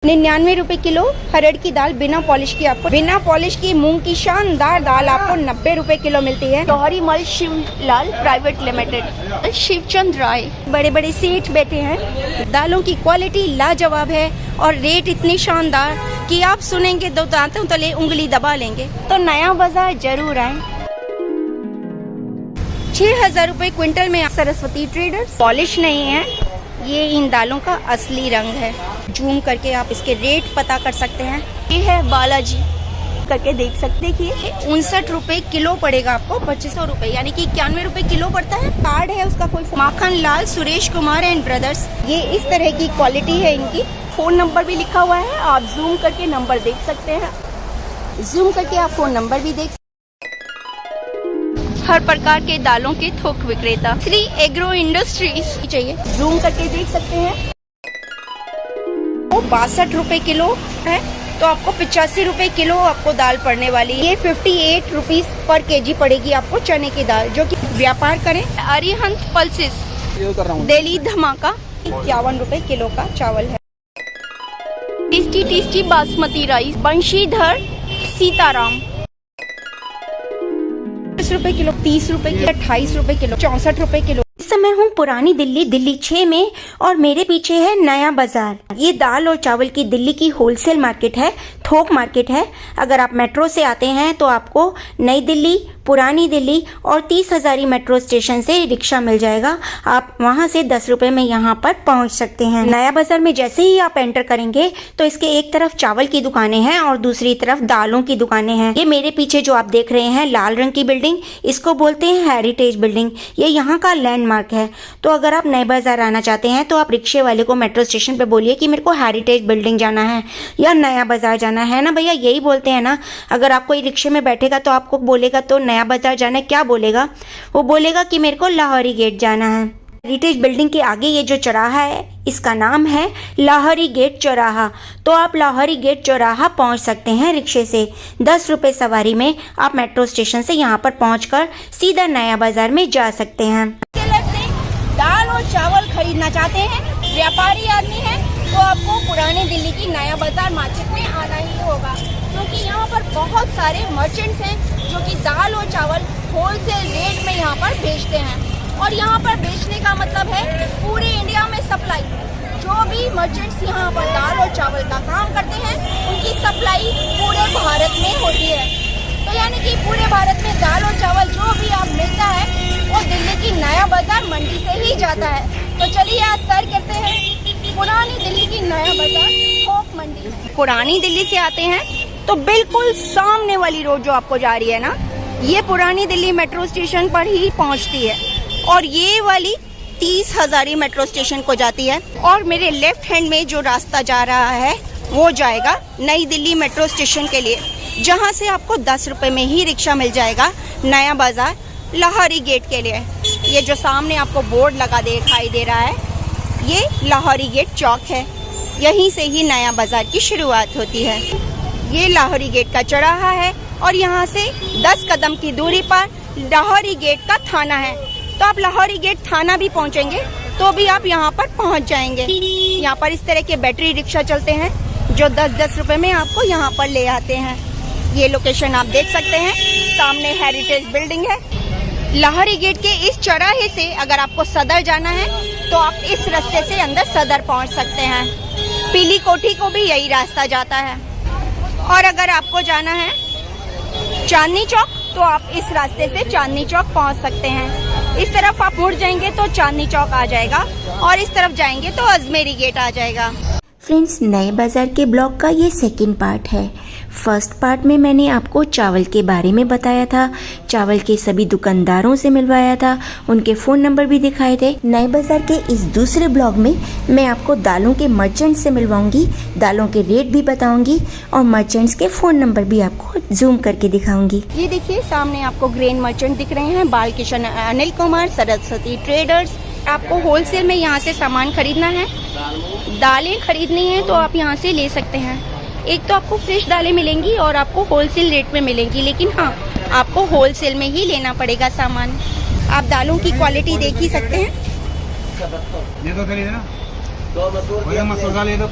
99 रुपए किलो हरड़ की दाल बिना पॉलिश की, आपको बिना पॉलिश की मूंग की शानदार दाल आपको 90 रुपए किलो मिलती है। जौहरी मल शिवलाल प्राइवेट लिमिटेड, शिवचंद राय, बड़े बड़े सेठ बैठे हैं। दालों की क्वालिटी लाजवाब है और रेट इतनी शानदार कि आप सुनेंगे तो दांतों तले उंगली दबा लेंगे। तो नया बाजार जरूर आए। 6000 रुपए क्विंटल में सरस्वती ट्रेडर्स। पॉलिश नहीं है, ये इन दालों का असली रंग है। जूम करके आप इसके रेट पता कर सकते हैं। ये है बालाजी, करके देख सकते हैं कि 59 रुपए किलो पड़ेगा आपको, 2500 रुपए यानी कि 91 रुपए किलो पड़ता है। कार्ड है उसका कोई। माखन लाल सुरेश कुमार एंड ब्रदर्स, ये इस तरह की क्वालिटी है इनकी। फोन नंबर भी लिखा हुआ है, आप जूम करके नंबर देख सकते हैं। जूम करके आप फोन नंबर भी देख। हर प्रकार के दालों के थोक विक्रेता श्री एग्रो इंडस्ट्रीज चाहिए, जूम करके देख सकते हैं। वो 62 रुपए किलो है तो आपको 85 रुपए किलो आपको दाल पड़ने वाली है। ये 58 रुपीज पर केजी पड़ेगी आपको चने की दाल, जो कि व्यापार करें। अरिहंत पल्सेस दिल्ली धमाका 51 रुपए किलो का चावल है। Tasty tasty basmati rice Banshidhar Sitaram 30 रुपए किलो, 30 रुपए किलो, 28 रुपए किलो, 64 रुपए किलो। इस समय हूँ पुरानी दिल्ली, दिल्ली 6 में, और मेरे पीछे है नया बाजार। ये दाल और चावल की दिल्ली की होलसेल मार्केट है, थोक मार्केट है। अगर आप मेट्रो से आते हैं तो आपको नई दिल्ली, पुरानी दिल्ली और 30 हजारी मेट्रो स्टेशन से रिक्शा मिल जाएगा। आप वहां से 10 रुपए में यहाँ पर पहुंच सकते हैं। नया बाजार में जैसे ही आप एंटर करेंगे तो इसके एक तरफ चावल की दुकानें हैं और दूसरी तरफ दालों की दुकानें हैं। ये मेरे पीछे जो आप देख रहे हैं लाल रंग की बिल्डिंग, इसको बोलते हैं हेरिटेज बिल्डिंग। ये यहाँ का लैंडमार्क है। तो अगर आप नए बाजार आना चाहते हैं तो आप रिक्शे वाले को मेट्रो स्टेशन पे बोलिए कि मेरे को हेरिटेज बिल्डिंग जाना है या नया बाजार जाना है ना भैया, यही बोलते हैं ना। अगर आप कोई रिक्शे में बैठेगा तो आपको बोलेगा तो नया बाजार जाना है, क्या बोलेगा? वो बोलेगा कि मेरे को लाहौरी गेट जाना है। हेरिटेज बिल्डिंग के आगे ये जो चौराहा है इसका नाम है लाहौरी गेट चौराहा। तो आप लाहौरी गेट चौराहा पहुंच सकते हैं रिक्शे से। 10 रुपए सवारी में आप मेट्रो स्टेशन से यहाँ पर पहुंचकर सीधा नया बाजार में जा सकते हैं। दाल और चावल खरीदना चाहते हैं, व्यापारी आदमी है, तो आपको पुरानी दिल्ली की नया बाजार मार्केट में आना ही होगा, क्योंकि यहाँ पर बहुत सारे मर्चेंट्स हैं जो कि दाल और चावल होलसेल रेट में यहाँ पर बेचते हैं। और यहाँ पर बेचने का मतलब है पूरे इंडिया में सप्लाई। जो भी मर्चेंट्स यहाँ पर दाल और चावल का काम करते हैं उनकी सप्लाई पूरे भारत में होती है। तो यानी कि पूरे भारत में दाल और चावल जो भी आप मिलता है वो दिल्ली की नया बाजार मंडी से ही जाता है। तो चलिए आज सर करते हैं पुरानी दिल्ली की नया बाजार थोक मंडी। पुरानी दिल्ली से आते हैं तो बिल्कुल सामने वाली रोड जो आपको जा रही है ना, ये पुरानी दिल्ली मेट्रो स्टेशन पर ही पहुंचती है और ये वाली 30 हजारी मेट्रो स्टेशन को जाती है। और मेरे लेफ्ट हैंड में जो रास्ता जा रहा है वो जाएगा नई दिल्ली मेट्रो स्टेशन के लिए, जहां से आपको 10 रुपए में ही रिक्शा मिल जाएगा नया बाजार लाहौरी गेट के लिए। ये जो सामने आपको बोर्ड लगा दिखाई दे रहा है ये लाहौरी गेट चौक है, यहीं से ही नया बाजार की शुरुआत होती है। ये लाहौरी गेट का चौराहा है और यहाँ से 10 कदम की दूरी पर लाहौरी गेट का थाना है। तो आप लाहौरी गेट थाना भी पहुँचेंगे तो भी आप यहाँ पर पहुँच जाएंगे। यहाँ पर इस तरह के बैटरी रिक्शा चलते हैं जो 10-10 रुपए में आपको यहाँ पर ले आते हैं। ये लोकेशन आप देख सकते हैं, सामने हेरिटेज बिल्डिंग है। लाहौरी गेट के इस चौराहे से अगर आपको सदर जाना है तो आप इस रास्ते से अंदर सदर पहुंच सकते हैं। पीली कोठी को भी यही रास्ता जाता है। और अगर आपको जाना है चांदनी चौक तो आप इस रास्ते से चांदनी चौक पहुंच सकते हैं। इस तरफ आप मुड़ जाएंगे तो चांदनी चौक आ जाएगा और इस तरफ जाएंगे तो अजमेरी गेट आ जाएगा। फ्रेंड्स, नए बाजार के ब्लॉग का ये सेकंड पार्ट है। फर्स्ट पार्ट में मैंने आपको चावल के बारे में बताया था, चावल के सभी दुकानदारों से मिलवाया था, उनके फ़ोन नंबर भी दिखाए थे। नए बाजार के इस दूसरे ब्लॉग में मैं आपको दालों के मर्चेंट से मिलवाऊंगी, दालों के रेट भी बताऊंगी और मर्चेंट्स के फ़ोन नंबर भी आपको जूम करके दिखाऊंगी। ये देखिए सामने आपको ग्रेन मर्चेंट दिख रहे हैं, बालकिशन अनिल कुमार, सरस्वती ट्रेडर्स। आपको होलसेल में यहाँ से सामान खरीदना है, दालें खरीदनी है तो आप यहाँ से ले सकते हैं। एक तो आपको फ्रेश दालें मिलेंगी और आपको होलसेल रेट में मिलेंगी, लेकिन हाँ आपको होलसेल में ही लेना पड़ेगा सामान। आप दालों की क्वालिटी देख ही सकते हैं। ये तो खरीदे ना, मसूर ले दो,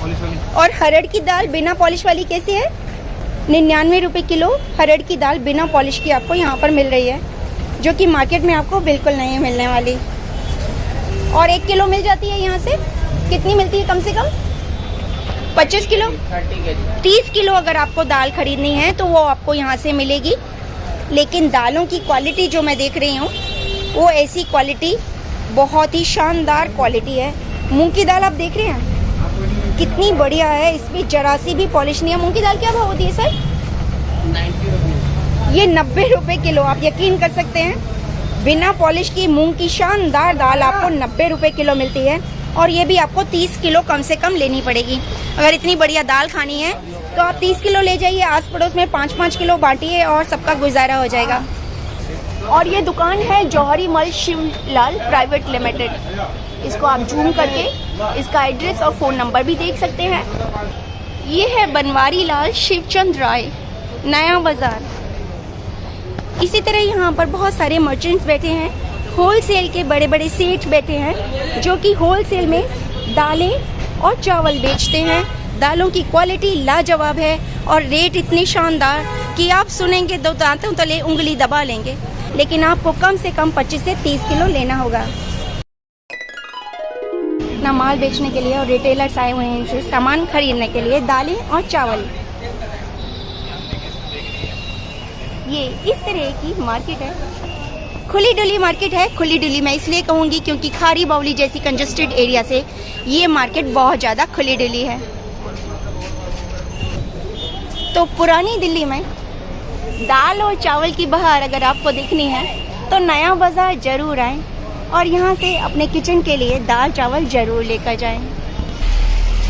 पॉलिश वाली। और हरड़ की दाल बिना पॉलिश वाली कैसी है? 99 रुपये किलो हरड़ की दाल बिना पॉलिश की आपको यहाँ पर मिल रही है, जो कि मार्केट में आपको बिल्कुल नहीं है मिलने वाली। और 1 किलो मिल जाती है यहाँ से। कितनी मिलती है कम से कम? 25 किलो, 30 किलो अगर आपको दाल खरीदनी है तो वो आपको यहाँ से मिलेगी। लेकिन दालों की क्वालिटी जो मैं देख रही हूँ वो ऐसी क्वालिटी, बहुत ही शानदार क्वालिटी है। मूंग की दाल आप देख रहे हैं कितनी बढ़िया है, इसमें जरा सी भी पॉलिश नहीं है। मूंग की दाल क्या भाव होती है सर? 90 रुपये। ये 90 रुपये किलो। आप यकीन कर सकते हैं बिना पॉलिश की मूंग की शानदार दाल आपको 90 रुपये किलो मिलती है। और ये भी आपको 30 किलो कम से कम लेनी पड़ेगी। अगर इतनी बढ़िया दाल खानी है तो आप 30 किलो ले जाइए, आस पड़ोस में 5-5 किलो बांटिए और सबका गुजारा हो जाएगा। और ये दुकान है जौहरी मल शिवलाल प्राइवेट लिमिटेड। इसको आप जूम करके इसका एड्रेस और फ़ोन नंबर भी देख सकते हैं। ये है बनवारी लाल शिवचंद राय, नया बाज़ार। इसी तरह यहाँ पर बहुत सारे मर्चेंट्स बैठे हैं, होलसेल के बड़े बड़े सेठ बैठे हैं जो कि होलसेल में दालें और चावल बेचते हैं। दालों की क्वालिटी लाजवाब है और रेट इतनी शानदार कि आप सुनेंगे तो दांतों तले उंगली दबा लेंगे। लेकिन आपको कम से कम 25 से 30 किलो लेना होगा। ना माल बेचने के लिए और रिटेलर्स आए हुए हैं इनसे सामान खरीदने के लिए, दालें और चावल। ये इस तरह की मार्केट है, खुली डुली मार्केट है। खुली डुली मैं इसलिए कहूँगी क्योंकि खारी बावली जैसी कंजस्टेड एरिया से ये मार्केट बहुत ज़्यादा खुली डुली है। तो पुरानी दिल्ली में दाल और चावल की बहार अगर आपको देखनी है तो नया बाज़ार ज़रूर आएँ और यहाँ से अपने किचन के लिए दाल चावल ज़रूर लेकर जाएं।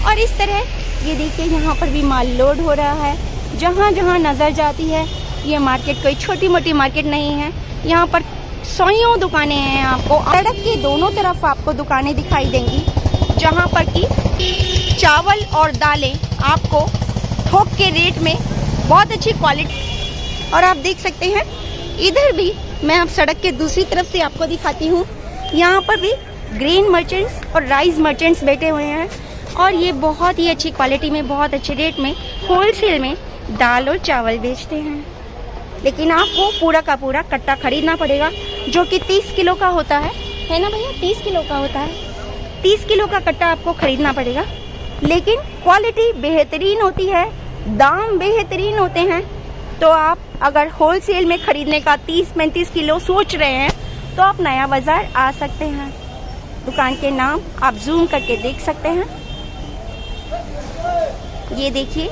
और इस तरह ये देखिए यहाँ पर भी माल लोड हो रहा है। जहाँ जहाँ नज़र जाती है ये मार्केट कोई छोटी मोटी मार्केट नहीं है। यहाँ पर सौयों दुकानें हैं। आपको सड़क के दोनों तरफ आपको दुकानें दिखाई देंगी जहाँ पर कि चावल और दालें आपको थोक के रेट में बहुत अच्छी क्वालिटी। और आप देख सकते हैं इधर भी मैं आप सड़क के दूसरी तरफ से आपको दिखाती हूँ। यहाँ पर भी ग्रेन मर्चेंट्स और राइस मर्चेंट्स बैठे हुए हैं और ये बहुत ही अच्छी क्वालिटी में, बहुत अच्छे रेट में होलसेल में दाल और चावल बेचते हैं। लेकिन आपको पूरा का पूरा कट्टा खरीदना पड़ेगा जो कि 30 किलो का होता है ना भैया? 30 किलो का होता है। 30 किलो का कट्टा आपको खरीदना पड़ेगा। लेकिन क्वालिटी बेहतरीन होती है, दाम बेहतरीन होते हैं। तो आप अगर होलसेल में खरीदने का 30-35 किलो सोच रहे हैं तो आप नया बाज़ार आ सकते हैं। दुकान के नाम आप जूम करके देख सकते हैं। ये देखिए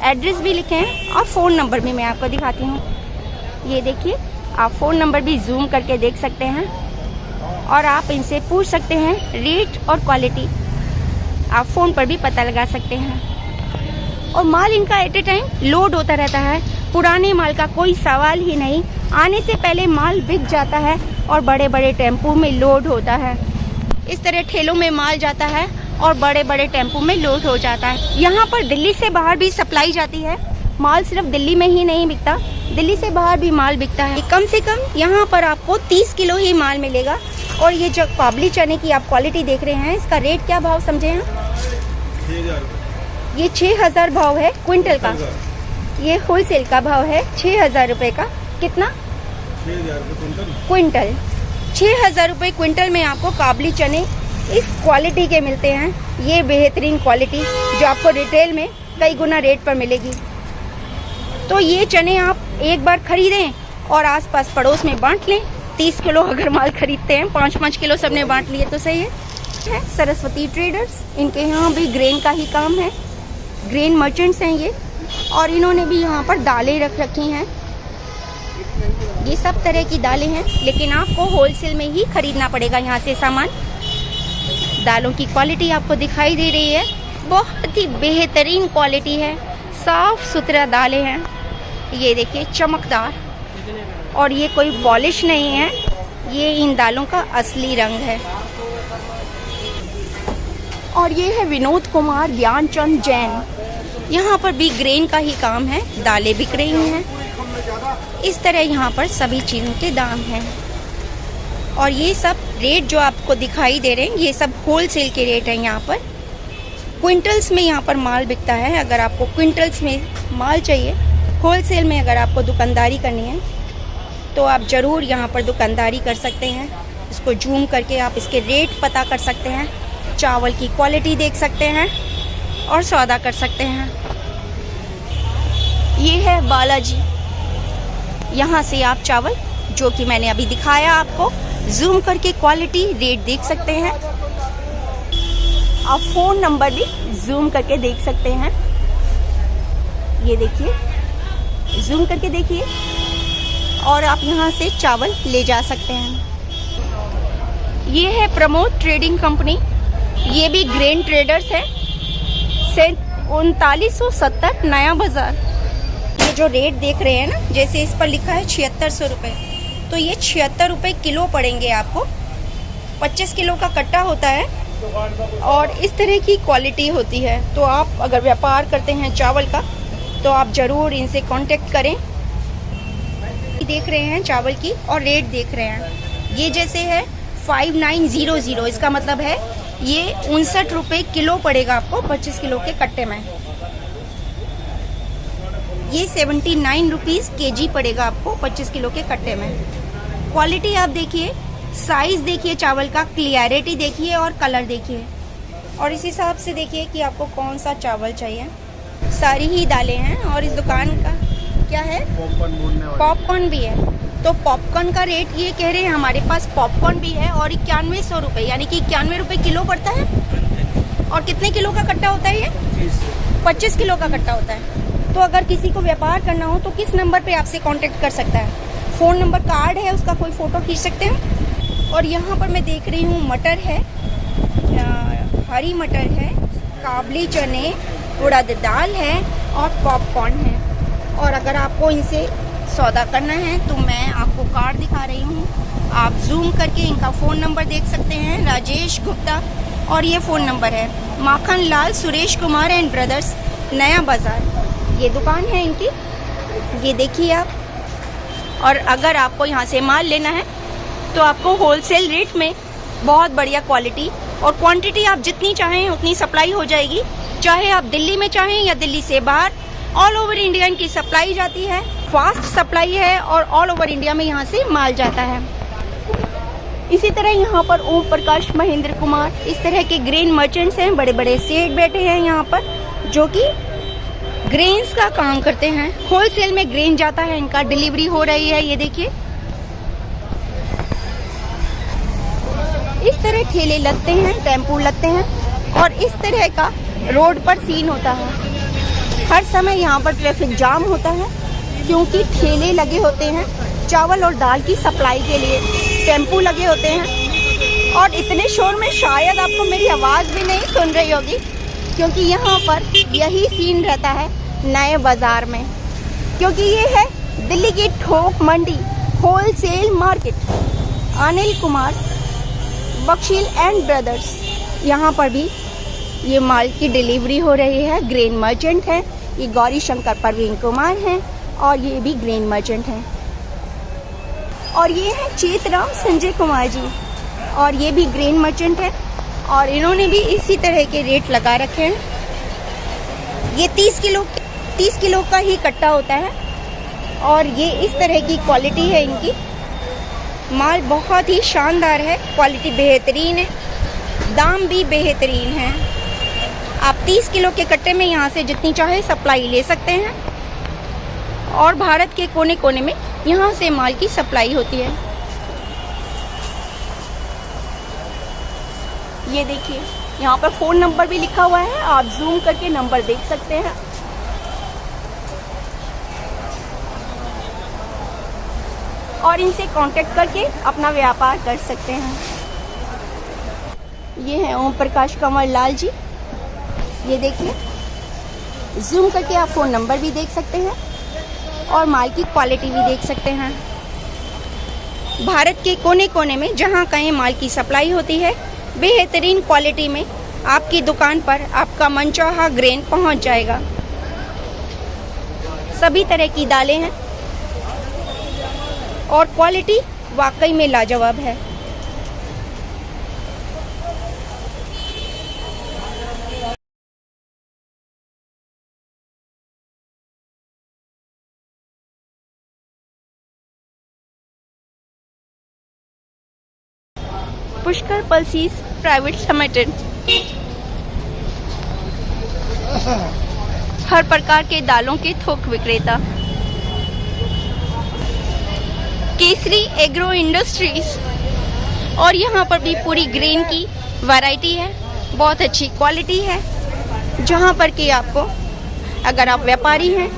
एड्रेस भी लिखे हैं और फ़ोन नंबर भी मैं आपको दिखाती हूँ। ये देखिए आप फ़ोन नंबर भी जूम करके देख सकते हैं और आप इनसे पूछ सकते हैं रेट और क्वालिटी। आप फ़ोन पर भी पता लगा सकते हैं। और माल इनका एट ए टाइम लोड होता रहता है। पुराने माल का कोई सवाल ही नहीं। आने से पहले माल बिक जाता है और बड़े बड़े टेम्पो में लोड होता है। इस तरह ठेलों में माल जाता है और बड़े बड़े टेम्पो में लोड हो जाता है। यहाँ पर दिल्ली से बाहर भी सप्लाई जाती है। माल सिर्फ दिल्ली में ही नहीं बिकता, दिल्ली से बाहर भी माल बिकता है। कम से कम यहाँ पर आपको 30 किलो ही माल मिलेगा। और ये जो काबली चने की आप क्वालिटी देख रहे हैं, इसका रेट क्या भाव समझे हैं? 6000। ये 6000 भाव है क्विंटल का। ये होलसेल का भाव है 6000 रुपये का। कितना? 6000 रुपये क्विंटल। 6000 रुपये क्विंटल में आपको काबली चने इस क्वालिटी के मिलते हैं। ये बेहतरीन क्वालिटी जो आपको रिटेल में कई गुना रेट पर मिलेगी। तो ये चने आप एक बार खरीदें और आसपास पड़ोस में बांट लें। 30 किलो अगर माल खरीदते हैं, 5-5 किलो सबने बांट लिए तो सही है। सरस्वती ट्रेडर्स, इनके यहाँ भी ग्रेन का ही काम है। ग्रेन मर्चेंट्स हैं ये। और इन्होंने भी यहाँ पर दालें रख रखी हैं। ये सब तरह की दालें हैं, लेकिन आपको होलसेल में ही खरीदना पड़ेगा यहाँ से सामान। दालों की क्वालिटी आपको दिखाई दे रही है, बहुत ही बेहतरीन क्वालिटी है। साफ सुथरा दालें हैं। ये देखिए चमकदार, और ये कोई पॉलिश नहीं है, ये इन दालों का असली रंग है। और ये है विनोद कुमार ज्ञानचंद जैन। यहाँ पर भी ग्रेन का ही काम है, दालें बिक रही हैं। इस तरह यहाँ पर सभी चीज़ों के दाम हैं। और ये सब रेट जो आपको दिखाई दे रहे हैं, ये सब होलसेल के रेट हैं यहाँ पर। क्विंटल्स में यहाँ पर माल बिकता है। अगर आपको क्विंटल्स में माल चाहिए, होलसेल में अगर आपको दुकानदारी करनी है, तो आप ज़रूर यहाँ पर दुकानदारी कर सकते हैं। इसको जूम करके आप इसके रेट पता कर सकते हैं, चावल की क्वालिटी देख सकते हैं और सौदा कर सकते हैं। ये है बालाजी। यहाँ से आप चावल जो कि मैंने अभी दिखाया आपको, जूम करके क्वालिटी रेट देख सकते हैं। आप फ़ोन नंबर भी जूम करके देख सकते हैं। ये देखिए, जूम करके देखिए, और आप यहाँ से चावल ले जा सकते हैं। ये है प्रमोद ट्रेडिंग कंपनी, ये भी ग्रेन ट्रेडर्स है। 3970 नया बाज़ार। ये जो रेट देख रहे हैं ना, जैसे इस पर लिखा है 7600 रुपये, तो ये 76 रुपये किलो पड़ेंगे आपको। 25 किलो का कट्टा होता है और इस तरह की क्वालिटी होती है। तो आप अगर व्यापार करते हैं चावल का, तो आप ज़रूर इनसे कांटेक्ट करें। देख रहे हैं चावल की और रेट देख रहे हैं। ये जैसे है 5900, इसका मतलब है ये 59 रुपये किलो पड़ेगा आपको 25 किलो के कट्टे में। ये 79 रुपीज़ केजी पड़ेगा आपको 25 किलो के कट्टे में। क्वालिटी आप देखिए, साइज़ देखिए, चावल का क्लियरिटी देखिए और कलर देखिए, और इस हिसाब से देखिए कि आपको कौन सा चावल चाहिए। सारी ही दालें हैं। और इस दुकान का क्या है, पॉपकॉर्न भी है। तो पॉपकॉर्न का रेट ये कह रहे हैं, हमारे पास पॉपकॉर्न भी है और 9100 रुपये, यानी कि 91 रुपये किलो पड़ता है। और कितने किलो का कट्टा होता है ये? 25 किलो का कट्टा होता है। तो अगर किसी को व्यापार करना हो तो किस नंबर पे आपसे कांटेक्ट कर सकता है? फ़ोन नंबर कार्ड है, उसका कोई फ़ोटो खींच सकते हैं। और यहाँ पर मैं देख रही हूँ मटर है, हरी मटर है, काबली चने, उड़द दाल है और पॉपकॉर्न है। और अगर आपको इनसे सौदा करना है तो मैं आपको कार्ड दिखा रही हूँ, आप जूम करके इनका फ़ोन नंबर देख सकते हैं, राजेश गुप्ता। और ये फ़ोन नंबर है माखन लाल सुरेश कुमार एंड ब्रदर्स, नया बाज़ार। ये दुकान है इनकी, ये देखिए आप। और अगर आपको यहाँ से माल लेना है तो आपको होलसेल रेट में बहुत बढ़िया क्वालिटी और क्वांटिटी आप जितनी चाहें उतनी सप्लाई हो जाएगी। चाहे आप दिल्ली में चाहें या दिल्ली से बाहर, ऑल ओवर इंडिया इनकी सप्लाई जाती है। फास्ट सप्लाई है और ऑल ओवर इंडिया में यहाँ से माल जाता है। इसी तरह यहाँ पर ओम प्रकाश महेंद्र कुमार, इस तरह के ग्रेन मर्चेंट्स हैं, बड़े बड़े सेठ बैठे हैं यहाँ पर, जो कि ग्रेन्स का काम करते हैं। होलसेल में ग्रेन जाता है, इनका डिलीवरी हो रही है। ये देखिए, इस तरह ठेले लगते हैं, टेम्पू लगते हैं और इस तरह का रोड पर सीन होता है। हर समय यहाँ पर ट्रैफिक जाम होता है क्योंकि ठेले लगे होते हैं चावल और दाल की सप्लाई के लिए, टेम्पू लगे होते हैं। और इतने शोर में शायद आपको मेरी आवाज़ भी नहीं सुन रही होगी, क्योंकि यहाँ पर यही सीन रहता है नए बाज़ार में, क्योंकि ये है दिल्ली की थोक मंडी, wholesale market. Anil Kumar Bakhshil and brothers, यहाँ पर भी ये माल की डिलीवरी हो रही है। ग्रेन मर्चेंट है, ये गौरी शंकर परवीन कुमार हैं और ये भी ग्रेन मर्चेंट हैं। और ये है चेतराम संजय कुमार जी, और ये भी ग्रेन मर्चेंट है और इन्होंने भी इसी तरह के रेट लगा रखे हैं। ये 30 किलो का ही कट्टा होता है और ये इस तरह की क्वालिटी है इनकी। माल बहुत ही शानदार है, क्वालिटी बेहतरीन है, दाम भी बेहतरीन है। आप 30 किलो के कट्टे में यहाँ से जितनी चाहे सप्लाई ले सकते हैं और भारत के कोने कोने में यहाँ से माल की सप्लाई होती है। ये देखिए, यहाँ पर फ़ोन नंबर भी लिखा हुआ है, आप जूम करके नंबर देख सकते हैं। और इनसे कांटेक्ट करके अपना व्यापार कर सकते हैं। ये हैं ओम प्रकाश कंवर लाल जी, ये देखिए, जूम करके आप फ़ोन नंबर भी देख सकते हैं और माल की क्वालिटी भी देख सकते हैं। भारत के कोने कोने में जहाँ कहीं माल की सप्लाई होती है, बेहतरीन क्वालिटी में आपकी दुकान पर आपका मनचाहा ग्रेन पहुँच जाएगा। सभी तरह की दालें हैं और क्वालिटी वाकई में लाजवाब है। पुष्कर पल्सीज प्राइवेट लिमिटेड हर प्रकार के दालों के थोक विक्रेता। केसरी एग्रो इंडस्ट्रीज, और यहाँ पर भी पूरी ग्रेन की वैरायटी है, बहुत अच्छी क्वालिटी है। जहाँ पर कि आपको, अगर आप व्यापारी हैं,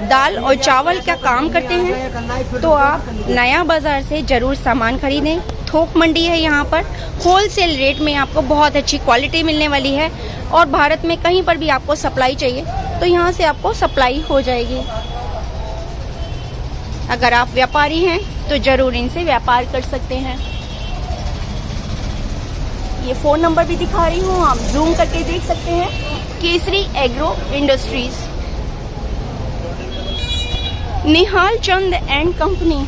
दाल और चावल का काम करते हैं, तो आप नया बाजार से ज़रूर सामान खरीदें। थोक मंडी है यहाँ पर, होलसेल रेट में आपको बहुत अच्छी क्वालिटी मिलने वाली है। और भारत में कहीं पर भी आपको सप्लाई चाहिए तो यहाँ से आपको सप्लाई हो जाएगी। अगर आप व्यापारी हैं तो ज़रूर इनसे व्यापार कर सकते हैं। ये फ़ोन नंबर भी दिखा रही हूँ, आप जूम करके देख सकते हैं। Kesari agro industries, Nihal Chand and company.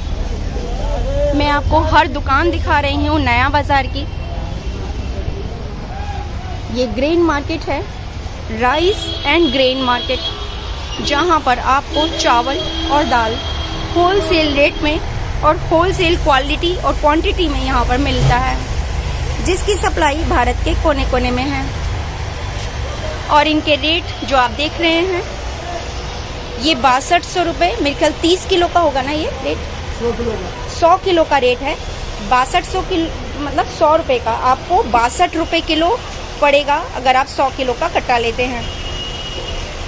मैं आपको हर दुकान दिखा रही हूँ नया बाजार की। ये ग्रेन मार्केट है, राइस एंड ग्रेन मार्केट, जहाँ पर आपको चावल और दाल होलसेल रेट में और होलसेल क्वालिटी और क्वांटिटी में यहाँ पर मिलता है, जिसकी सप्लाई भारत के कोने कोने में है। और इनके रेट जो आप देख रहे हैं, ये 6200 रुपये, मेरे ख्याल 30 किलो का होगा ना ये रेट, 100 किलो का रेट है। 6200 किलो मतलब 100 रुपये का आपको 62 रुपये किलो पड़ेगा अगर आप 100 किलो का कट्टा लेते हैं।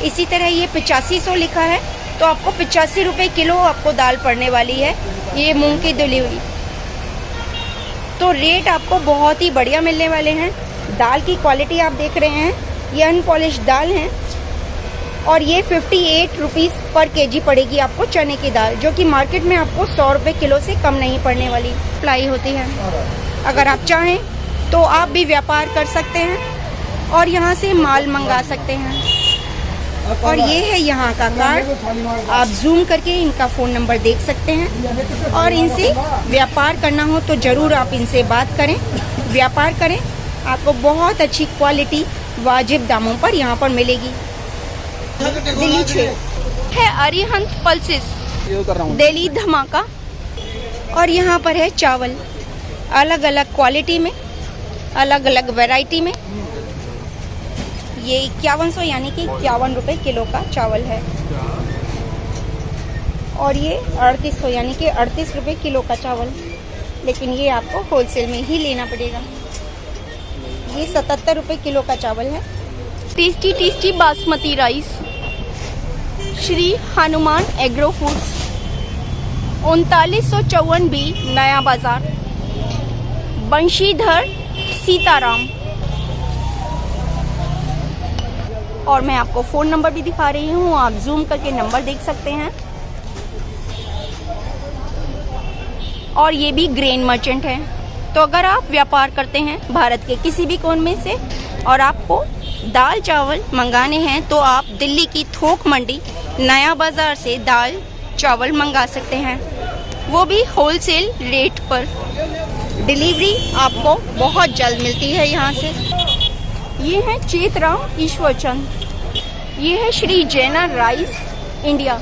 इसी तरह ये 8500 लिखा है तो आपको 85 रुपये किलो आपको दाल पड़ने वाली है, ये मूंग की डिलीवरी। तो रेट आपको बहुत ही बढ़िया मिलने वाले हैं। दाल की क्वालिटी आप देख रहे हैं, ये अनपॉलिश दाल है और ये 58 रुपीज़ पर केजी पड़ेगी आपको चने की दाल, जो कि मार्केट में आपको 100 रुपये किलो से कम नहीं पड़ने वाली सप्लाई होती है। अगर आप चाहें तो आप भी व्यापार कर सकते हैं और यहाँ से माल मंगा सकते हैं। और ये है यहाँ का कार्ड, आप जूम करके इनका फ़ोन नंबर देख सकते हैं। और इनसे व्यापार करना हो तो ज़रूर आप इनसे बात करें, व्यापार करें, आपको बहुत अच्छी क्वालिटी वाजिब दामों पर यहाँ पर मिलेगी। दिल्ली 6 है अरिहंत पल्सेस, दिल्ली धमाका। और यहाँ पर है चावल, अलग अलग क्वालिटी में, अलग अलग वैरायटी में। ये 5100 यानी कि 51 रुपये किलो का चावल है। और ये 3800 यानी कि 38 रुपये किलो का चावल, लेकिन ये आपको होलसेल में ही लेना पड़ेगा। ये 77 रुपये किलो का चावल है। Tasty tasty basmati rice, Shri Hanuman agro foods, 3954 B Naya Bazar, Banshidhar Sitaram. और मैं आपको फ़ोन नंबर भी दिखा रही हूँ, आप जूम करके नंबर देख सकते हैं। और ये भी ग्रेन मर्चेंट है। तो अगर आप व्यापार करते हैं भारत के किसी भी कोने में से और आपको दाल चावल मंगाने हैं, तो आप दिल्ली की थोक मंडी नया बाज़ार से दाल चावल मंगा सकते हैं, वो भी होलसेल रेट पर। डिलीवरी आपको बहुत जल्द मिलती है यहाँ से। ये है चेतराम ईश्वरचंद, ये है श्री जैना राइस इंडिया।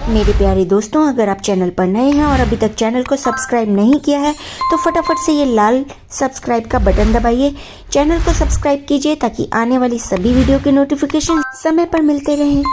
मेरे प्यारे दोस्तों, अगर आप चैनल पर नए हैं और अभी तक चैनल को सब्सक्राइब नहीं किया है तो फटाफट से ये लाल सब्सक्राइब का बटन दबाइए, चैनल को सब्सक्राइब कीजिए ताकि आने वाली सभी वीडियो के नोटिफिकेशन समय पर मिलते रहें।